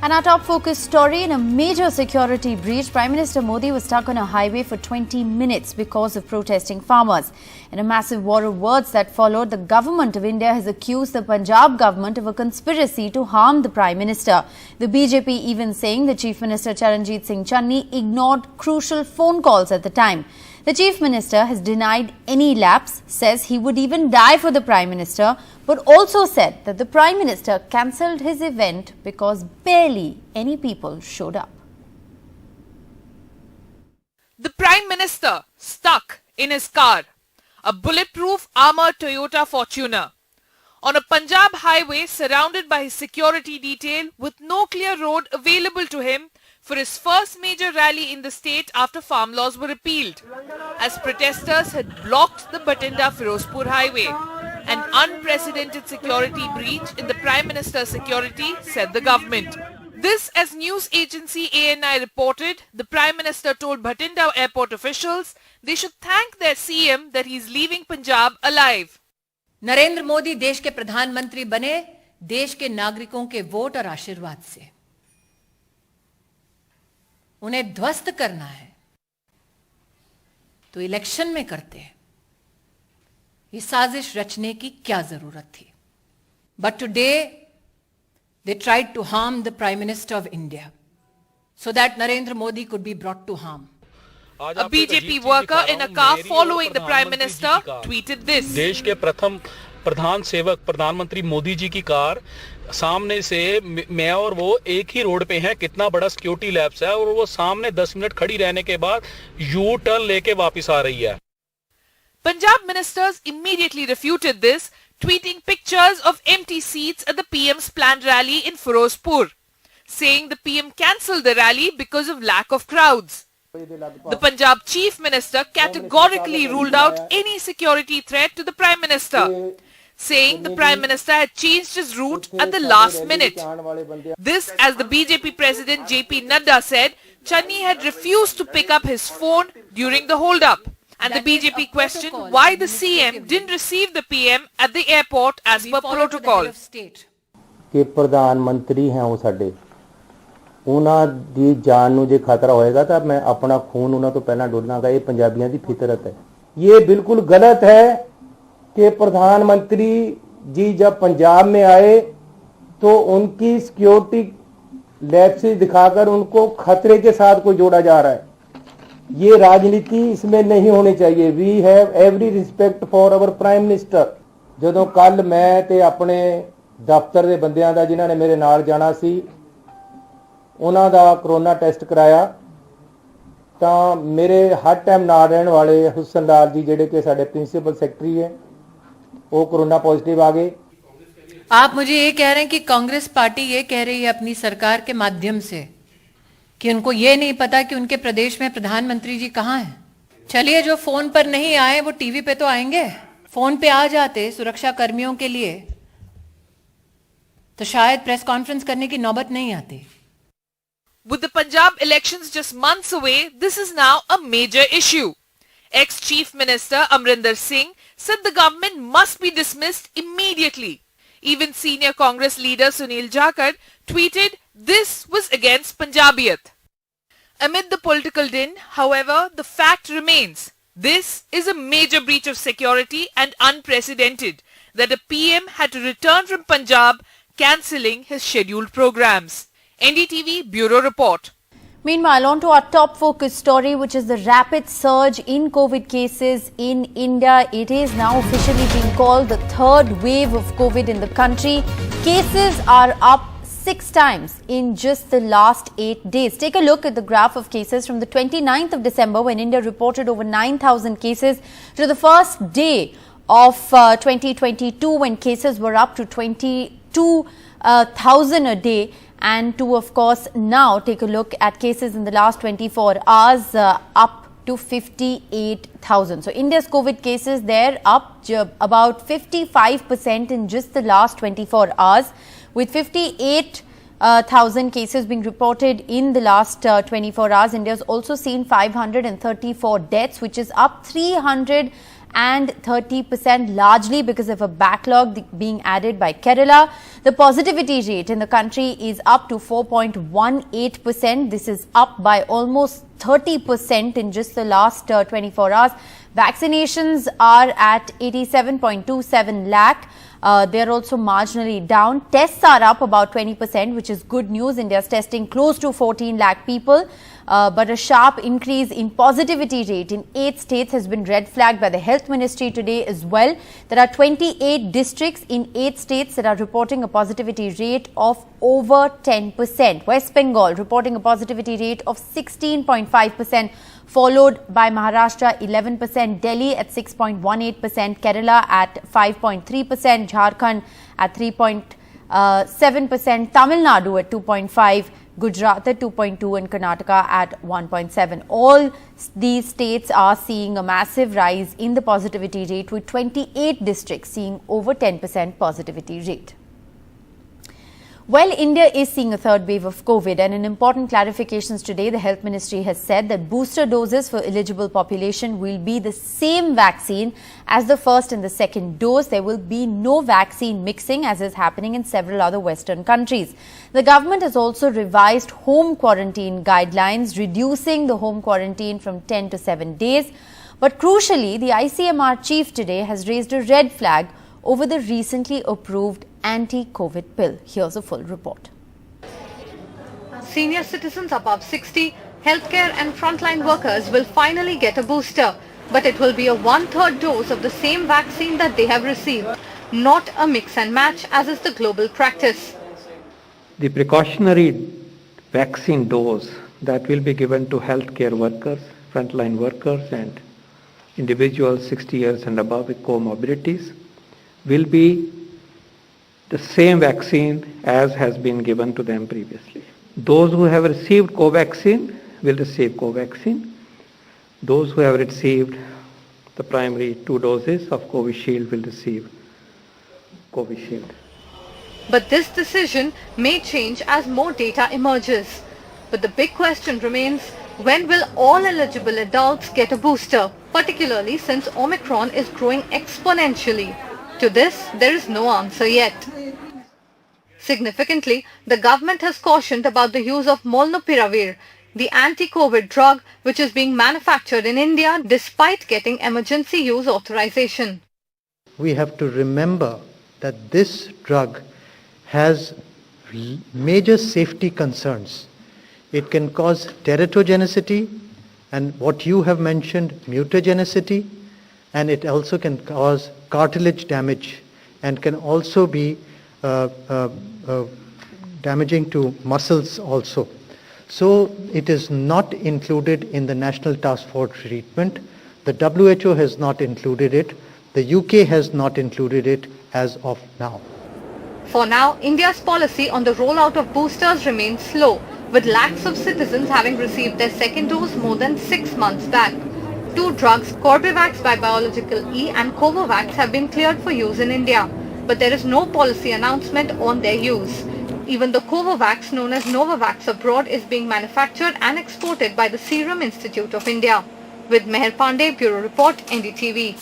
And our top focus story, in a major security breach, Prime Minister Modi was stuck on a highway for 20 minutes because of protesting farmers. In a massive war of words that followed, the government of India has accused the Punjab government of a conspiracy to harm the Prime Minister. The BJP even saying the Chief Minister Charanjit Singh Channi ignored crucial phone calls at the time. The Chief Minister has denied any lapse, says he would even die for the Prime Minister, but also said that the Prime Minister cancelled his event because barely any people showed up. The Prime Minister stuck in his car, a bulletproof armoured Toyota Fortuner, on a Punjab highway surrounded by his security detail with no clear road available to him for his first major rally in the state after farm laws were repealed, as protesters had blocked the Bathinda-Firozpur highway. An unprecedented security breach in the Prime Minister's security, said the government. This, as news agency ANI reported, the Prime Minister told Bathinda airport officials they should thank their CM that he is leaving Punjab alive. Narendra Modi देश के प्रधानमंत्री बने देश के नागरिकों के vote और आशीर्वाद से। उन्हें ध्वस्त करना है तो इलेक्शन में करते हैं। ये साजिश रचने की क्या जरूरत थी? But today they tried to harm the Prime Minister of India so that Narendra Modi could be brought to harm. A BJP worker in a car following the Prime Minister tweeted this. देश के प्रथम प्रधान सेवक प्रधानमंत्री मोदी जी की car सामने से मैं और वो एक ही रोड पे हैं, कितना बड़ा सिक्योरिटी लैप्स है, और वो सामने 10 मिनट खड़ी रहने के बाद यू टर्न लेके वापस आ रही है. Punjab ministers immediately refuted this, tweeting pictures of empty seats at the PM's planned rally in Firozpur, saying the PM cancelled the rally because of lack of crowds. The Punjab Chief Minister categorically ruled out any security threat to the Prime Minister, saying the Prime Minister had changed his route at the last minute. This, as the BJP President JP Nadda said, Channi had refused to pick up his phone during the hold-up. And the BJP questioned why the CM didn't receive the PM at the airport as per protocol. कि प्रधानमंत्री हैं वो साडे ਉਹਨਾਂ ਦੀ ਜਾਨ ਨੂੰ ਜੇ ਖਤਰਾ ਹੋਏਗਾ ਤਾਂ मैं अपना खून ਉਹਨਾਂ ਤੋਂ ਪਹਿਲਾਂ ਡੋਲਾਂਗਾ। ये पंजाबियों की फितरत है। ये बिल्कुल गलत है कि प्रधानमंत्री जी जब पंजाब में आए तो उनकी सिक्योरिटी लैप्सेस दिखाकर उनको खतरे के साथ को जोड़ा जा रहा है। ये राजनीति इसमें नहीं होनी चाहिए। We have every respect for our prime minister. ਜਦੋਂ ਕੱਲ ਮੈਂ ਤੇ ਆਪਣੇ ਦਫ਼ਤਰ ਦੇ ਬੰਦਿਆਂ ਦਾ ਜਿਨ੍ਹਾਂ ਨੇ ਮੇਰੇ ਨਾਲ ਜਾਣਾ ਸੀ ਉਹਨਾਂ ਦਾ ਕਰੋਨਾ ਟੈਸਟ ਕਰਾਇਆ ਤਾਂ ਮੇਰੇ ਹਰ ਟਾਈਮ ਨਾਲ ਰਹਿਣ ਵਾਲੇ ਹੁਸਨ ਲਾਲ ਜੀ ਜਿਹੜੇ ਕਿ ਸਾਡੇ प्रिंसिपल सेक्रेटरी है वो कोरोना पॉजिटिव आ गए। आप मुझे ये कह रहे हैं कि कांग्रेस पार्टी ये कह रही है अपनी सरकार के माध्यम से कि उनको ये नहीं पता कि उनके प्रदेश में प्रधानमंत्री जी कहाँ हैं। चलिए, जो फोन पर नहीं आए वो टीवी पे तो आएंगे। फोन पे आ जाते सुरक्षा कर्मियों के लिए तो शायद प्रेस कॉन्फ्रेंस करने की नौबत नहीं आती। With the Punjab elections just months away, this is now a major issue. Ex-Chief Minister Amrinder Singh said the government must be dismissed immediately. Even senior Congress leader Sunil Jakhar tweeted this was against Punjabiyat. Amid the political din, however, the fact remains this is a major breach of security and unprecedented that a PM had to return from Punjab, cancelling his scheduled programs. NDTV Bureau Report. Meanwhile, on to our top focus story, which is the rapid surge in COVID cases in India. It is now officially being called the third wave of COVID in the country. Cases are up 6 times in just the last 8 days. Take a look at the graph of cases from the 29th of December, when India reported over 9,000 cases, to the first day of 2022, when cases were up to 22,000 a day. And to, of course, now take a look at cases in the last 24 hours, up to 58,000. So India's COVID cases, they're up about 55% in just the last 24 hours, with 58,000 cases being reported in the last 24 hours. India's also seen 534 deaths, which is up 300 and 30%, largely because of a backlog being added by Kerala. The positivity rate in the country is up to 4.18%. This is up by almost 30% in just the last 24 hours. Vaccinations are at 87.27 lakh. They're also marginally down. Tests are up about 20%, which is good news. India's testing close to 14 lakh people. But a sharp increase in positivity rate in 8 states has been red flagged by the Health Ministry today as well. There are 28 districts in 8 states that are reporting a positivity rate of over 10%. West Bengal reporting a positivity rate of 16.5%, followed by Maharashtra 11%, Delhi at 6.18%, Kerala at 5.3%, Jharkhand at 3.7%, Tamil Nadu at 2.5%, Gujarat at 2.2% and Karnataka at 1.7%. All these states are seeing a massive rise in the positivity rate, with 28 districts seeing over 10% positivity rate. Well, India is seeing a third wave of COVID, and in important clarifications today, the Health Ministry has said that booster doses for eligible population will be the same vaccine as the first and the second dose. There will be no vaccine mixing, as is happening in several other Western countries. The government has also revised home quarantine guidelines, reducing the home quarantine from 10 to 7 days. But crucially, the ICMR chief today has raised a red flag over the recently approved anti-COVID pill. Here's a full report. Senior citizens above 60, healthcare and frontline workers will finally get a booster, but it will be a 1/3 dose of the same vaccine that they have received, not a mix and match as is the global practice. The precautionary vaccine dose that will be given to healthcare workers, frontline workers and individuals 60 years and above with comorbidities will be the same vaccine as has been given to them previously. Those who have received Covaxin will receive Covaxin. Those who have received the primary 2 doses of Covishield will receive Covishield. But this decision may change as more data emerges. But the big question remains, when will all eligible adults get a booster, particularly since Omicron is growing exponentially? To this, there is no answer yet. Significantly, the government has cautioned about the use of Molnupiravir, the anti-COVID drug which is being manufactured in India despite getting emergency use authorization. We have to remember that this drug has major safety concerns. It can cause teratogenicity and what you have mentioned, mutagenicity, and it also can cause cartilage damage and can also be damaging to muscles also. So it is not included in the National Task Force treatment. The WHO has not included it. The UK has not included it as of now. For now, India's policy on the rollout of boosters remains slow, with lakhs of citizens having received their second dose more than 6 months back. 2 drugs, Corbevax by Biological E and Covovax, have been cleared for use in India, but there is no policy announcement on their use. Even the Covovax, known as Novavax abroad, is being manufactured and exported by the Serum Institute of India. With Meher Pandey, Bureau Report, NDTV.